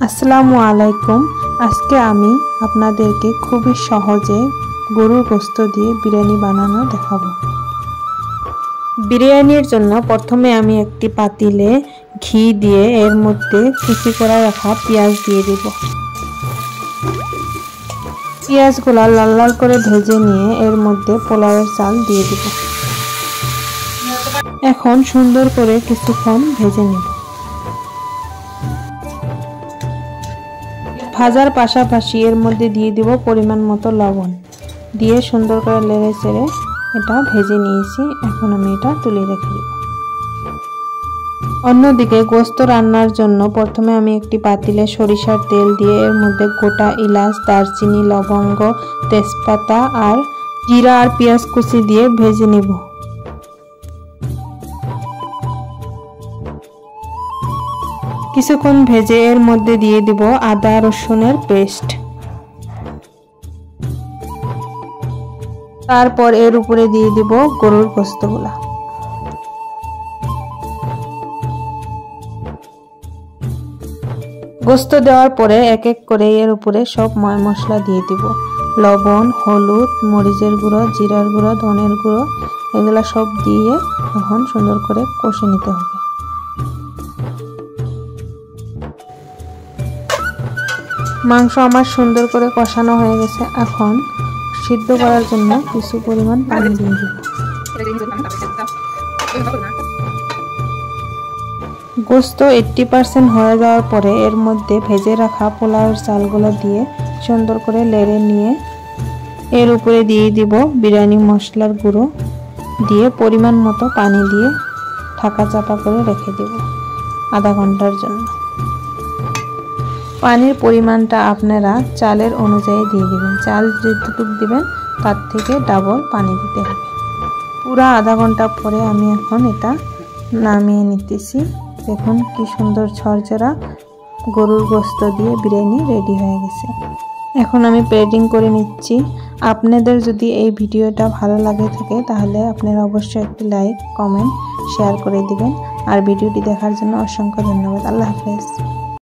আসসালামু আলাইকুম। আজকে আমি আপনাদেরকে খুবই সহজে গরুর গোশত দিয়ে বিরিয়ানি বানানো দেখাবো। বিরিয়ানির জন্য প্রথমে আমি একটি পাতিলে ঘি দিয়ে এর মধ্যে কুচি করে রাখা পেঁয়াজ দিয়ে দেব। পেঁয়াজগুলো লাল লাল করে ভেজে নিয়ে এর মধ্যে পোলাওয়ের চাল দিয়ে দেব। এখন সুন্দর করে কিছুক্ষণ ভেজে নেব। ভাজার পাশাপাশি এর মধ্যে দিয়ে দিব পরিমাণ মতো লবণ, দিয়ে সুন্দর করে নেড়ে চেড়ে এটা ভেজে নিয়েছি। এখন আমি এটা তুলে রেখে দেব। অন্যদিকে গোশত রান্নার জন্য প্রথমে আমি একটি পাতিলে সরিষার তেল দিয়ে এর মধ্যে গোটা এলাচ, দারচিনি, লবঙ্গ, তেজপাতা আর জিরা আর পেঁয়াজ কুচি দিয়ে ভেজে নেব। কিছুক্ষণ ভেজে এর মধ্যে দিয়ে দিব আদা রসুনের পেস্ট। তারপর এর উপরে দিয়ে দিব গরুর গোশতগুলা। গোশত দেওয়ার পরে এক এক করে এর উপরে সব মশলা দিয়ে দিব। লবণ, হলুদ, মরিচের গুঁড়ো, জিরার গুঁড়ো, ধনের গুঁড়ো, এগুলা সব দিয়ে এখন সুন্দর করে কষে নিতে হবে। মাংস আমার সুন্দর করে কষানো হয়ে গেছে। এখন সিদ্ধ করার জন্য কিছু পরিমাণ পানি দিয়ে দিব। গোশত 80% হয়ে যাওয়ার পরে এর মধ্যে ভেজে রাখা পোলাওয়ের চালগুলো দিয়ে সুন্দর করে নেড়ে নিয়ে এর উপরে দিয়ে দিব বিরিয়ানি মশলার গুঁড়ো, দিয়ে পরিমাণ মতো পানি দিয়ে ঢাকা চাপা করে রেখে দেব আধা ঘন্টার জন্য। পানির পরিমাণটা আপনারা চালের অনুযায়ী দিয়ে দিবেন। চাল যতটুকু দিবেন তার থেকে ডাবল পানি দিতে হবে। পুরো আধা ঘন্টা পরে আমি এখন এটা নামিয়ে নিতেছি। দেখুন কি সুন্দর ঝরঝরা গরুর গোশত দিয়ে বিরিয়ানি রেডি হয়ে গেছে। এখন আমি প্লেটিং করে নিচ্ছি। আপনাদের যদি এই ভিডিওটা ভালো লাগে থাকে তাহলে আপনারা অবশ্যই একটি লাইক, কমেন্ট, শেয়ার করে দিবেন। আর ভিডিওটি দেখার জন্য অসংখ্য ধন্যবাদ। আল্লাহ হাফেজ।